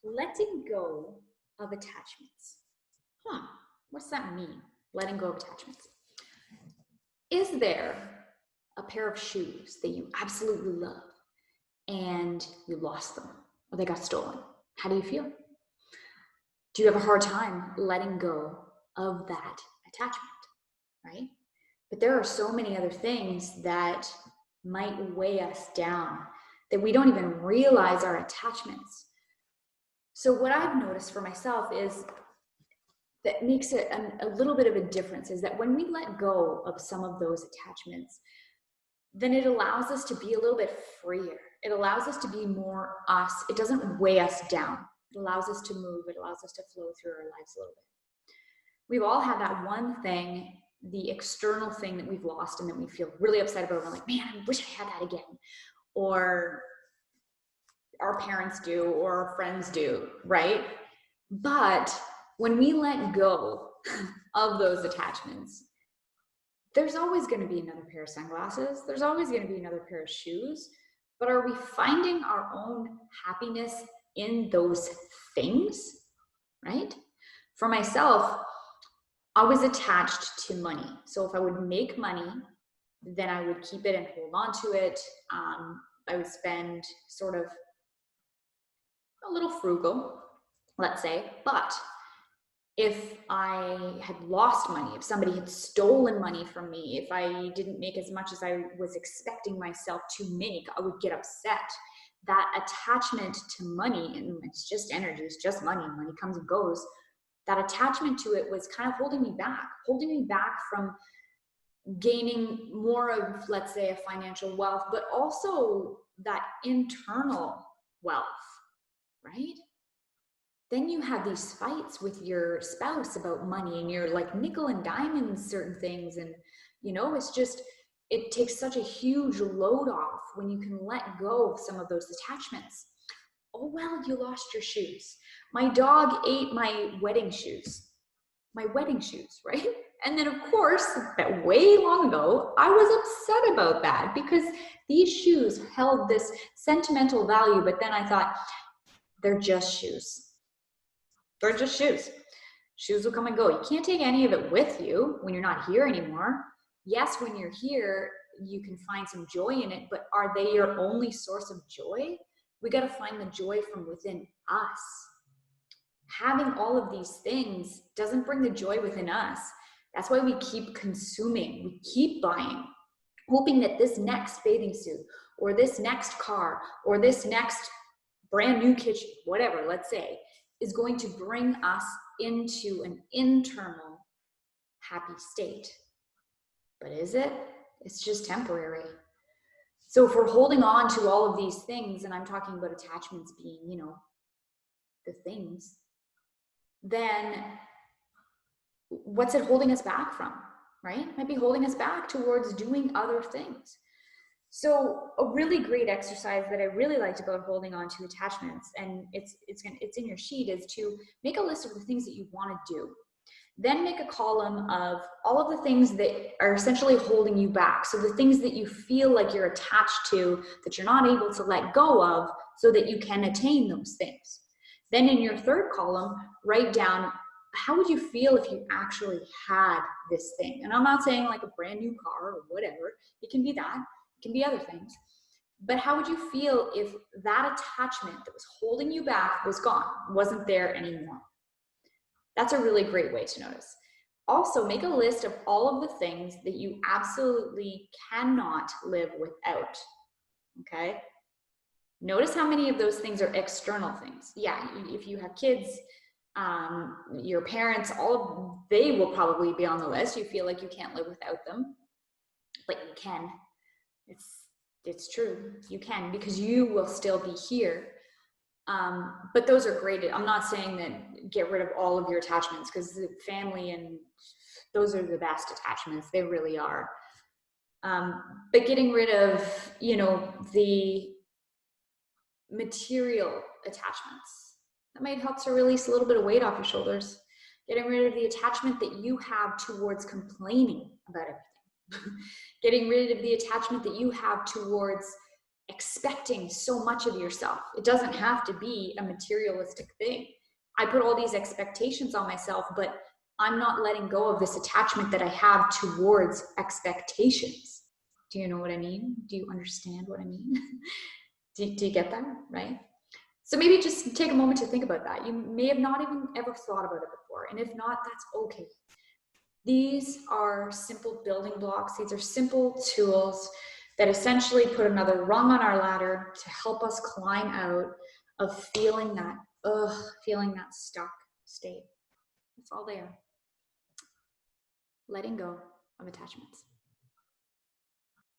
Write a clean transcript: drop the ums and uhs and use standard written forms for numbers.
letting go of attachments. What's that mean? Letting go of attachments. Is there a pair of shoes that you absolutely love and you lost them or they got stolen? How do you feel? Do you have a hard time letting go of that attachment, right? But there are so many other things that might weigh us down that we don't even realize are attachments. So what I've noticed for myself is that makes it a little bit of a difference is that when we let go of some of those attachments, then it allows us to be a little bit freer. It allows us to be more us. It doesn't weigh us down. It allows us to move. It allows us to flow through our lives a little bit. We've all had that one thing, the external thing that we've lost and that we feel really upset about. We're like, man, I wish I had that again. Or our parents do, or our friends do, right? But when we let go of those attachments, there's always going to be another pair of sunglasses. There's always going to be another pair of shoes. But are we finding our own happiness in those things, right? For myself, I was attached to money. So if I would make money, then I would keep it and hold on to it. I would spend sort of a little frugal, let's say, but if I had lost money, if somebody had stolen money from me, if I didn't make as much as I was expecting myself to make, I would get upset. That attachment to money, and it's just energy, it's just money, money comes and goes. That attachment to it was kind of holding me back from gaining more of, let's say, a financial wealth, but also that internal wealth, right? Then you have these fights with your spouse about money and you're like nickel and diamond certain things. And, it's just, it takes such a huge load off when you can let go of some of those attachments. Oh, well, you lost your shoes. My dog ate my wedding shoes, right? And then, of course, way long ago, I was upset about that because these shoes held this sentimental value. But then I thought, they're just shoes. They're just shoes. Shoes will come and go. You can't take any of it with you when you're not here anymore. Yes, when you're here, you can find some joy in it, but are they your only source of joy? We got to find the joy from within us. Having all of these things doesn't bring the joy within us. That's why we keep consuming. We keep buying, hoping that this next bathing suit or this next car or this next brand new kitchen, whatever, let's say, is going to bring us into an internal happy state. But is it? It's just temporary. So if we're holding on to all of these things, and I'm talking about attachments being, the things, then what's it holding us back from, right? It might be holding us back towards doing other things. So a really great exercise that I really liked about holding on to attachments, and it's in your sheet, is to make a list of the things that you want to do. Then make a column of all of the things that are essentially holding you back. So the things that you feel like you're attached to, that you're not able to let go of, so that you can attain those things. Then in your third column, write down, how would you feel if you actually had this thing? And I'm not saying like a brand new car or whatever. It can be that. Can be other things. But how would you feel if that attachment that was holding you back was gone, wasn't there anymore? That's a really great way to notice. Also, make a list of all of the things that you absolutely cannot live without. Okay? Notice how many of those things are external things. Yeah, if you have kids, your parents, they will probably be on the list. You feel like you can't live without them, but you can. It's true. You can, because you will still be here. But those are great. I'm not saying that get rid of all of your attachments, because family and those are the best attachments. They really are. But getting rid of, the material attachments, that might help to release a little bit of weight off your shoulders. Getting rid of the attachment that you have towards complaining about everything. Getting rid of the attachment that you have towards expecting so much of yourself. It doesn't have to be a materialistic thing. I put all these expectations on myself, but I'm not letting go of this attachment that I have towards expectations. Do you know what I mean? Do you understand what I mean? do you get that, right? So maybe just take a moment to think about that. You may have not even ever thought about it before. And if not, that's okay. These are simple building blocks. These are simple tools that essentially put another rung on our ladder to help us climb out of feeling that stuck state. It's all there. Letting go of attachments.